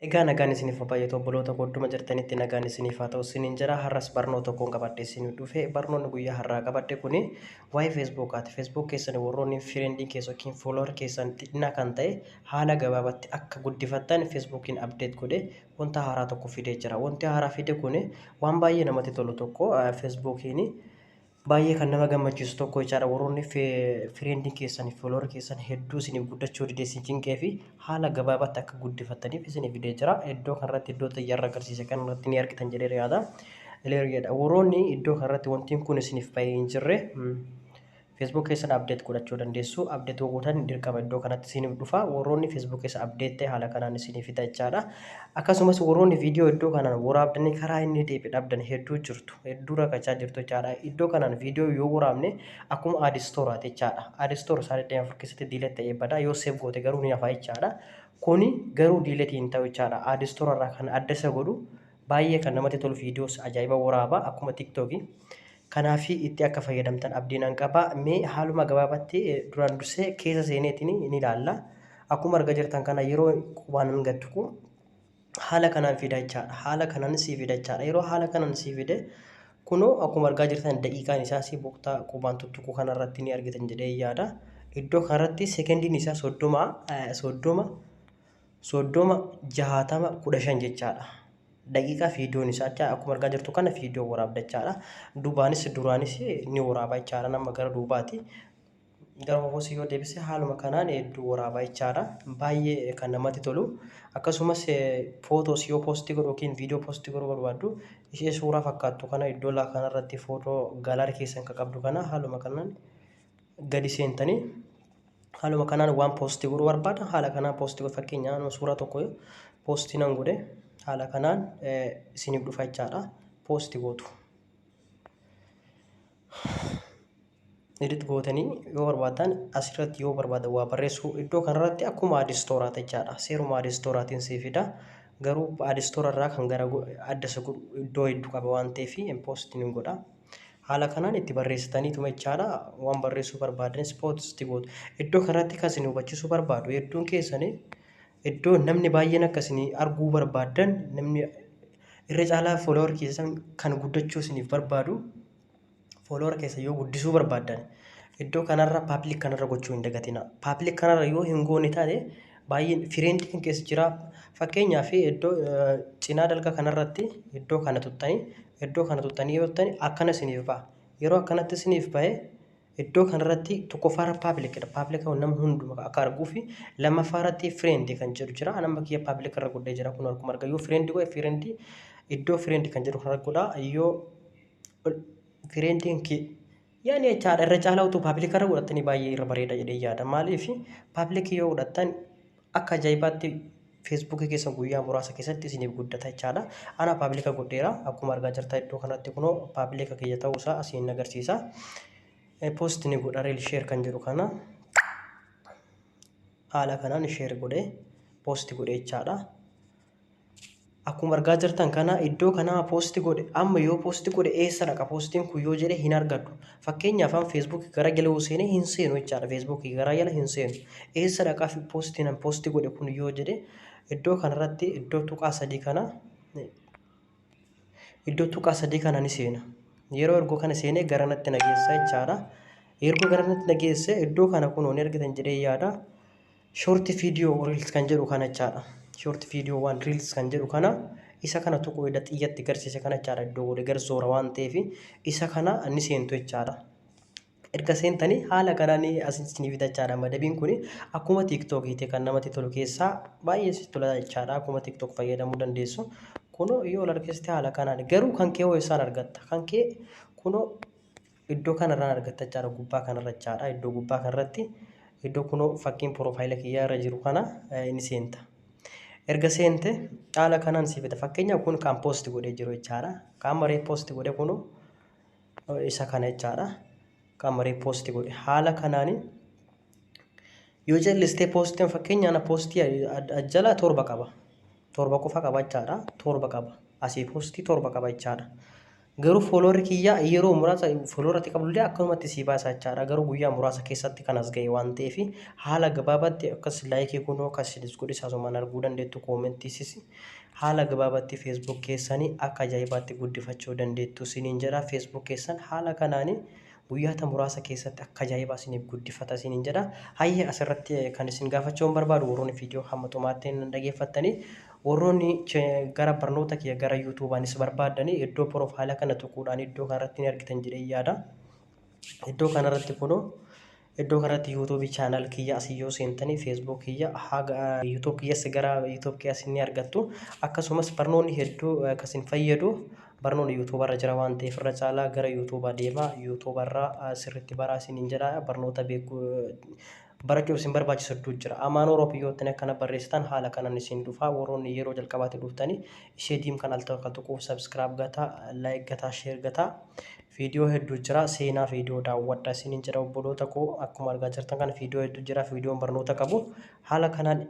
Egaa nagaan isiniif baay'ee obboloota goodduma jirtanitti nagaan isiniif haa ta'u isiniin jira har'as barnoota tokkoon qabadhee isiniif dhufe barnoonni guyyaa har'aa qabadhe kuni waa'ee feesbuukaati. Feesbuuk keessan warroonni fireendiin keessa yookiin fooloowar keessan xinnaa kan ta'e haala gabaabatti akka guddifattan feesbuukiin abdeet godhe wanta haaraa tokko fidee jira. Wanti haaraa fide kuni waan baay'ee namatti tolu tokko feesbuukiin baay'ee kan nama gammachiisu tokko jechaadha. Warroonni fireendiin keessan fooloowar keessan hedduu isiniif guddachuu dideessi cinqee fi haala gabaabaatti akka guddifattaniif isiniif fidee jira. Iddoo kanarratti iddoo xiyyaarra agarsiise kanarratti ni argitan jedhee yaada. Warroonni iddoo kanarratti wantiin kun isiniif bahee hin jirre feesbuuk keessan abdeet godhachuu dandeessu. Abdeet gootan dirqama iddoo kanatti isiniif dhufa. Warroonni feesbuuk keessa abdeet ta'e haala kanaan isiniif fida jechaadha. Akkasumas warroonni viidiyoo iddoo kanaan waraabdanii karaa inni deebi'ee dhabdan hedduu jirtu. Hedduu rakkachaa jirtu jechaadha. Iddoo kanaan viidiyoo yoo waraabne akkuma aadistooraati jechaadha. Aadistoor isaanii afur keessatti diilet ta'ee bada yoo seef goote garuu ni hafa jechaadha. Kuni garuu diiletii hin ta'u jechaadha. Aadistoorarraa kan adda isa godhu baay'ee kan namatti tolu viidiyoos ajaa'iba waraabaa akkuma tiktookii. Kanaaf itti akka fayyadamtan abdiin qaba. Mee haaluma gabaabaatti duraan dursee keessa seeneetiin ni ilaalla. Akkuma argaa jirtan kana yeroo qubaan hin gaddu haala kanaan fida jechaadha. Haala kanaan sii fida jechaadha. Yeroo haala kanaan sii fide kunoo akkuma argaa jirtan daqiiqaan isaa si boqtaa qubaan tuttuquu kanarratti ni argitan jedhee yaada. Iddoo kanarratti sekendiin isaa soddoma 60 jechaadha. Daqiiqaa viidiyoon isaa akkuma argaa jirtu kana viidiyoo waraabdachaadha. Duraanis ni waraabaa jechaadha nama gara duubaati. Gara hoosii yoo deebise haaluma kanaan hedduu waraabaa jechaadha. Baay'ee kan namatti tolu. Akkasumas footoos yoo poostii godhu yookiin viidiyoo poostii godhuu barbaaddu ishee suuraa fakkaattu kana iddoo kanarratti footoo gaalaarii keessan kan qabdu kana haaluma kanaan gadi seentanii haaluma kanaan waan poostii godhuu barbaada. Haala kanaan poostii godhu fakkeenyaaf suuraa tokko poostii nan godhe. Haala kanaan isiniif dhufa jechaadha. Poostii gootu. Edit gootanii yoo barbaadan asirratti yoo barbaadan waa barreessuu iddoo kanarratti akkuma aadistooraati jechaadha. Seeruma aadistooraatiin sii fida. Garuu aadistoorarraa kan gara adda isa iddoo hedduu qaba waan ta'eef poostii ni godha. Haala kanaan itti barreessitaniituma jechaadha. Waan barreessuu barbaadanis poostii gootu. Iddoo kanarratti kan isin hubachiisuu barbaadu hedduun keessanii iddoo namni baay'een akkasii arguu barbaadan namni irra caalaa fooloowar keessan kan guddachuu isiniif barbaadu fooloowar keessa yoo guddisuu barbaadan iddoo kanarra paabliik kanarra gochuu hin dagatina. Paabliik kanarra yoo hin goone taate baay'een fireendi kan keessa jira. Fakkeenyaaf iddoo cinaa dalga kanarratti iddoo kana tuttanii yoo ta'an akkana isiniif ba'a. Yeroo akkanatti isiniif ba'e iddoo kanarratti tokkoffaarra paabliikidha. Paabliika nama hundumaa akka arguu fi lammaffaarratti fireendi kan jedhu jira. Nama kiyya paabliika irra godhee jira kun akkuma argaa yoo fireendi godhe fireendi iddoo fireendi kan jedhu kana godha. Yoo fireendiin yaani jechaadha irra caalaa utuu paabliika irra godhatanii baay'ee irra bareeda jedhee yaada. Maaliif paabliikii yoo godhattan akka ajaa'ibaatti feesbuukii keessa guyyaa muraasa keessatti isiniif guddata jechaadha. Ana paabliika godheera akkuma argaa jirtan iddoo kanatti kunoo paabliika kiyya ta'uusaa asiin agarsiisa. Poostii ni godha reel sheer kan jedhu kana haala kanaan sheer godhee poostii godhe jechaadha. Akkuma argaa jirtan kana iddoo kanaa poostii godhe amma yoo poostii godhe eessa dhaqa poostiin kun yoo jedhe hin argadhu. Fakkeenyaaf feesbuukii gara jala yoo seene hin seenu jechaadha. Feesbuukii gara jala hin seenu. Eessa dhaqaa poostii godhe kun yoo jedhe iddoo kanarratti iddoo tuqaa sadii kana ni seena. Yeroo ergoo kana seenee garanatti nageessa jechaadha. Ergoo garanatti nageesse iddoo kana kun ni argitan jedhee yaada. Short viidiyoo reels kan jedhu kana jechaadha. Short viidiyoo waan reels kan jedhu kana isa kana tuquu edda xiyyatti agarsiise kana jechaadha. Iddoo godhe garzoora waan ta'eef isa kana ni seentu jechaadha. Erga seentanii haala kanaan asiniif fida jechaadha. Madabiin kun akkuma tiiktookiiti kan namatti tolu keessaa baay'ee sitti tola jechaadha. Akkuma tiiktook fayyadamuu dandeessu. Kunoo yoo largeessite haala kanaan garuu kan kee isaan argatta. Kan kee kunoo iddoo kanarraan argatta jechaadha. Gubbaa kanarra jechaadha. Iddoo gubbaa kanarratti iddoo kunoo fakkiin piroofaayila kiyyaa irra jiru kana ni seenta. Erga seente haala kanaan siif fida. Fakkeenyaaf kun kan poostii godhee jiru jechaadha. Kan maree poostii godhe kunoo isa kana jechaadha. Kan maree poostii godhe haala kanaan yoo jallistee poostiin fakkeenyaaf poostii jala torba qaba. Torba qofa qaba jechaadha. Torba qaba. Asii poostii torba qaba jechaadha. garuu follower kiyya yeroo muraasa follower ati qabdullee akkanumatti si baasa jechaadha. Garuu guyyaa muraasa keessatti kan as ga'e waan ta'eef haala gabaabatti akkas laayikii kunoo akkas godhi isaasumaan arguu dandeettu koomenttiisis haala gabaabatti Facebook keessanii akka ajaa'ibaatti guddifachuu dandeettu isiniin jedha. Facebook keessan haala kanaanii guyyaata muraasa keessatti akka ajaa'ibaa isiniif guddifata isiniin jedha. Hayyee asirratti kan isin gaafachuun barbaadu warroonni viidiyoo hamma xumuraatti hin dhaggeeffattanii warroonni gara barnoota kiyya gara yuutuubaanis barbaadanii iddoo piroofaayila kana tuquudhaan iddoo kanarratti ni argitan jedhee yaada. Iddoo kanarratti kunoo iddoo kanatti yuutuubii chaanal kiyya asii yoo seentanii feesbuuk kiyya haga yuutuub kiyyas gara yuutuub kiyyas ni argattu. Akkasumas barnoonni hedduu akkasiin fayyadu barnoonni yuutuubarra jira waan ta'eef irra caalaa gara yuutuubaa deemaa yuutuubarraa sirriitti baraa isiniin jedha. Barnoota beekuu barachuuf isin barbaachisu hedduu jira. Amaan Oroopiyyoottan akkana barreessitan haala kanaan isin dhufa. Warroonni yeroo jalqabaatti dhuftanii ishee diim kan al tokko tuquuf subscribe gataa, like gataa, share gataa. Viidiyoo hedduu jira. Seenaa viidiyoo daawwadha isiniin jedha obboloota koo. Akkuma argaa jirtan kana viidiyoo hedduu jira. Viidiyoon barnoota qabu haala kanaan